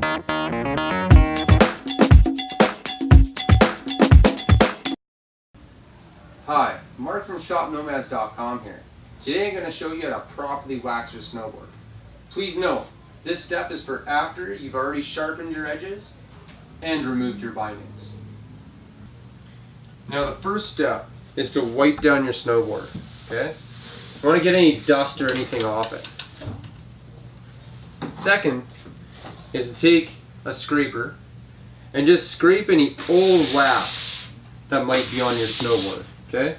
Hi, Marc from ShopNomads.com here. Today I'm going to show you how to properly wax your snowboard. Please note, this step is for after you've already sharpened your edges and removed your bindings. Now the first step is to wipe down your snowboard. Okay? You don't want to get any dust or anything off it. Second is to take a scraper and just scrape any old wax that might be on your snowboard. Okay?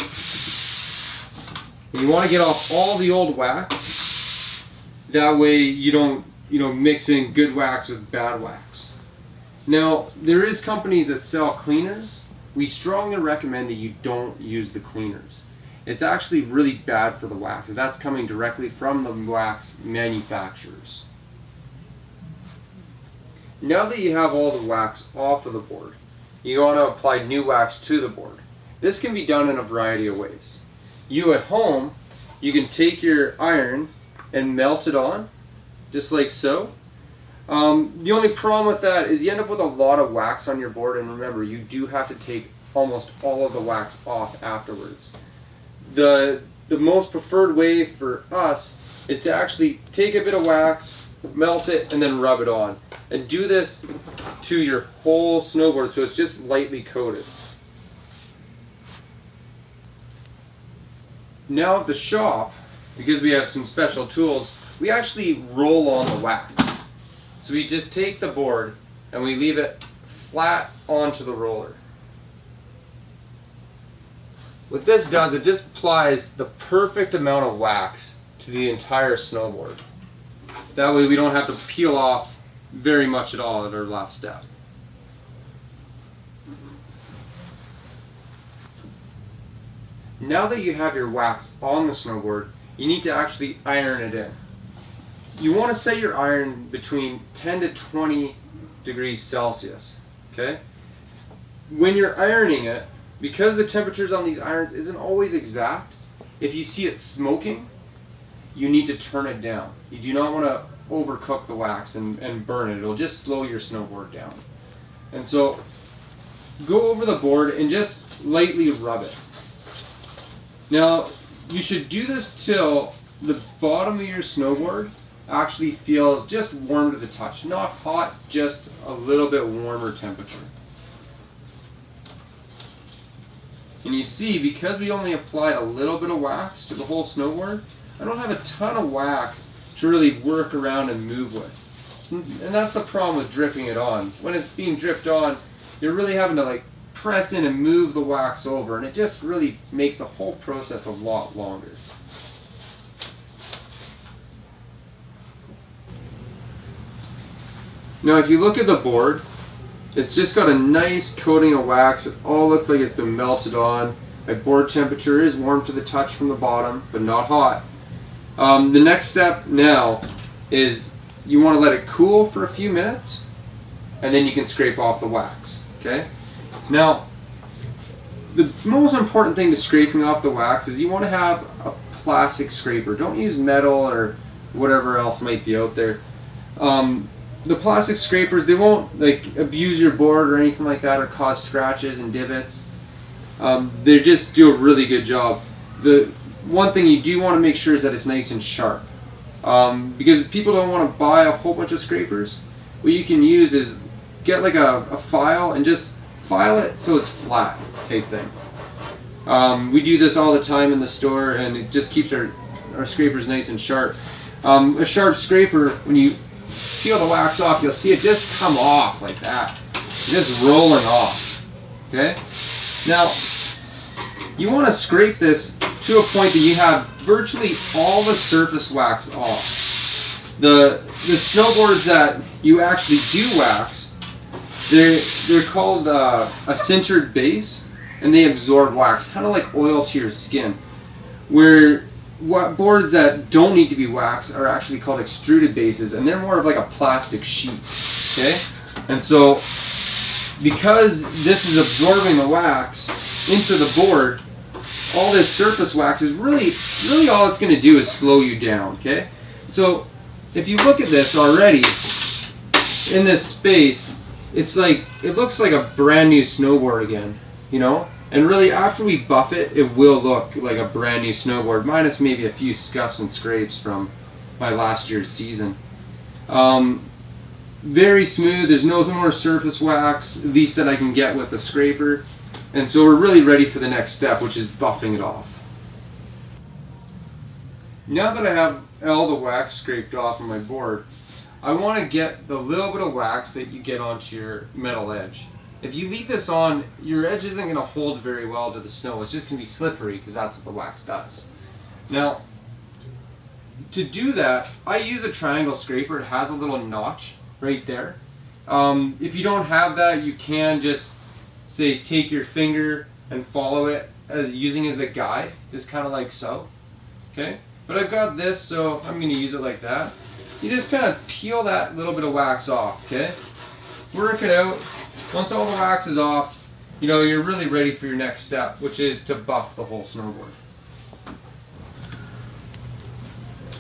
And you want to get off all the old wax. That way you don't, mix in good wax with bad wax. Now, there is companies that sell cleaners. We strongly recommend that you don't use the cleaners. It's actually really bad for the wax. That's coming directly from the wax manufacturers. Now that you have all the wax off of the board, you want to apply new wax to the board. This can be done in a variety of ways. You at home, you can take your iron and melt it on, just like so. The only problem with that is you end up with a lot of wax on your board, and remember, you do have to take almost all of the wax off afterwards. The most preferred way for us is to actually take a bit of wax, melt it, and then rub it on. And do this to your whole snowboard so it's just lightly coated. Now at the shop, because we have some special tools, we actually roll on the wax. So we just take the board and we leave it flat onto the roller. What this does, it just applies the perfect amount of wax to the entire snowboard. That way we don't have to peel off very much at all at our last step. Now that you have your wax on the snowboard, you need to actually iron it in. You want to set your iron between 10 to 20 degrees Celsius. Okay? When you're ironing it, because the temperatures on these irons isn't always exact, if you see it smoking, you need to turn it down. You do not want to overcook the wax and burn it. It'll just slow your snowboard down. And so go over the board and just lightly rub it. Now you should do this till the bottom of your snowboard actually feels just warm to the touch. Not hot, just a little bit warmer temperature. And you see, because we only applied a little bit of wax to the whole snowboard, I don't have a ton of wax to really work around and move with. And that's the problem with dripping it on. When it's being dripped on, you're really having to press in and move the wax over, and it just really makes the whole process a lot longer. Now if you look at the board, it's just got a nice coating of wax. It all looks like it's been melted on. My board temperature is warm to the touch from the bottom, but not hot. The next step now is you want to let it cool for a few minutes, and then you can scrape off the wax. Okay? Now, the most important thing to scraping off the wax is you want to have a plastic scraper. Don't use metal or whatever else might be out there. The plastic scrapers, they won't abuse your board or anything like that or cause scratches and divots. They just do a really good job. The one thing you do want to make sure is that it's nice and sharp. Because people don't want to buy a whole bunch of scrapers. What you can use is get a file and just file it so it's flat type thing. We do this all the time in the store, and it just keeps our scrapers nice and sharp. A sharp scraper, when you peel the wax off, you'll see it just come off like that. Just rolling off. Okay? Now, you want to scrape this to a point that you have virtually all the surface wax off. The snowboards that you actually do wax, they're called a sintered base, and they absorb wax, kind of like oil to your skin. Where boards that don't need to be waxed are actually called extruded bases, and they're more of like a plastic sheet. Okay? And so, because this is absorbing the wax into the board, all this surface wax is really all it's going to do is slow you down. Okay? So if you look at this already, in this space, it's like, it looks like a brand new snowboard again, you know? And really, after we buff it, it will look like a brand new snowboard, minus maybe a few scuffs and scrapes from my last year's season. Very smooth, there's no more surface wax, at least that I can get with the scraper. And so we're really ready for the next step, which is buffing it off. Now that I have all the wax scraped off of my board, I want to get the little bit of wax that you get onto your metal edge. If you leave this on, your edge isn't going to hold very well to the snow. It's just going to be slippery because that's what the wax does. Now, to do that, I use a triangle scraper. It has a little notch right there. If you don't have that, you can just say take your finger and follow it as using it as a guide, just kind of like so. Okay, but I've got this, so I'm going to use it like that. You just kind of peel that little bit of wax off. Okay, work it out. Once all the wax is off, you know, you're really ready for your next step, which is to buff the whole snowboard.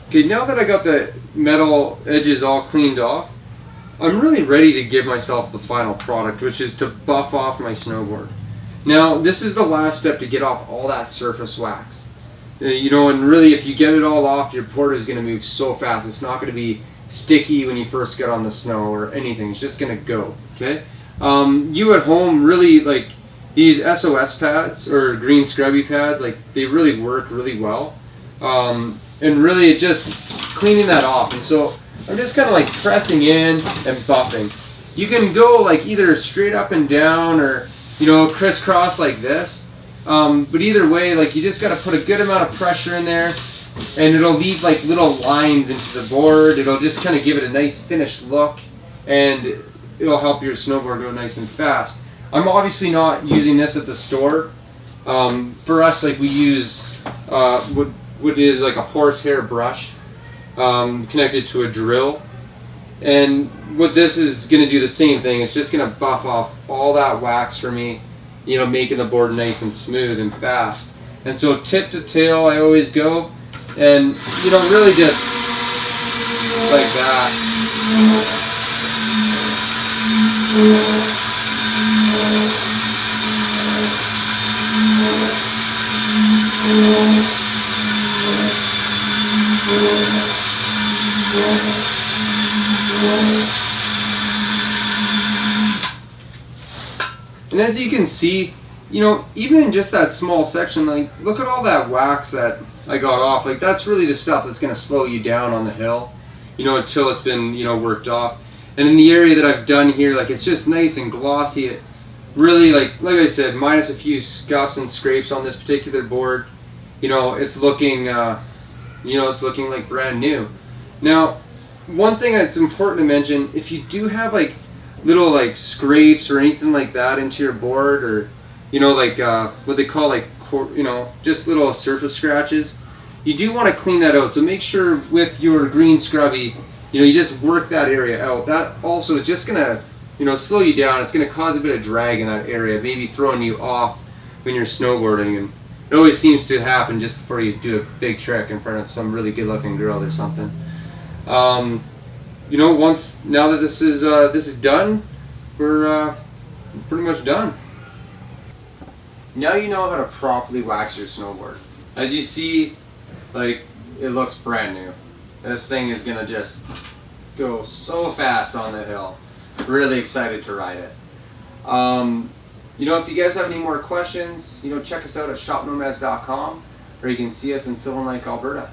Okay, now that I got the metal edges all cleaned off, I'm really ready to give myself the final product, which is to buff off my snowboard. Now, this is the last step to get off all that surface wax. You know, and really, if you get it all off, your board is going to move so fast. It's not going to be sticky when you first get on the snow or anything. It's just going to go, okay? You at home, really, like, these SOS pads, or green scrubby pads, like, they really work really well. And really, it just cleaning that off. And so, I'm just kind of like pressing in and buffing. You can go like either straight up and down or, you know, crisscross like this. But either way, like, you just got to put a good amount of pressure in there, and it'll leave like little lines into the board. It'll just kind of give it a nice finished look, and it'll help your snowboard go nice and fast. I'm obviously not using this at the store. For us, like, we use what is like a horsehair brush connected to a drill, and what this is going to do the same thing. It's just going to buff off all that wax for me, you know, making the board nice and smooth and fast. And so tip to tail I always go, and, you know, really just like that. And as you can see, you know, even in just that small section, like, look at all that wax that I got off. Like, that's really the stuff that's going to slow you down on the hill, you know, until it's been, you know, worked off. And in the area that I've done here, like, it's just nice and glossy. It really, like I said, minus a few scuffs and scrapes on this particular board, you know, it's looking, you know, it's looking like brand new. Now, one thing that's important to mention, if you do have like little like scrapes or anything like that into your board, or, you know, like what they call like, you know, just little surface scratches, you do want to clean that out. So make sure with your green scrubby, you know, you just work that area out. That also is just gonna, you know, slow you down. It's gonna cause a bit of drag in that area, maybe throwing you off when you're snowboarding. And it always seems to happen just before you do a big trick in front of some really good looking girl or something. You know, now that this is done, we're pretty much done. Now you know how to properly wax your snowboard. As you see, like, it looks brand new. This thing is gonna just go so fast on the hill. Really excited to ride it. You know, if you guys have any more questions, you know, check us out at shopnomads.com, or you can see us in Sylvan Lake, Alberta.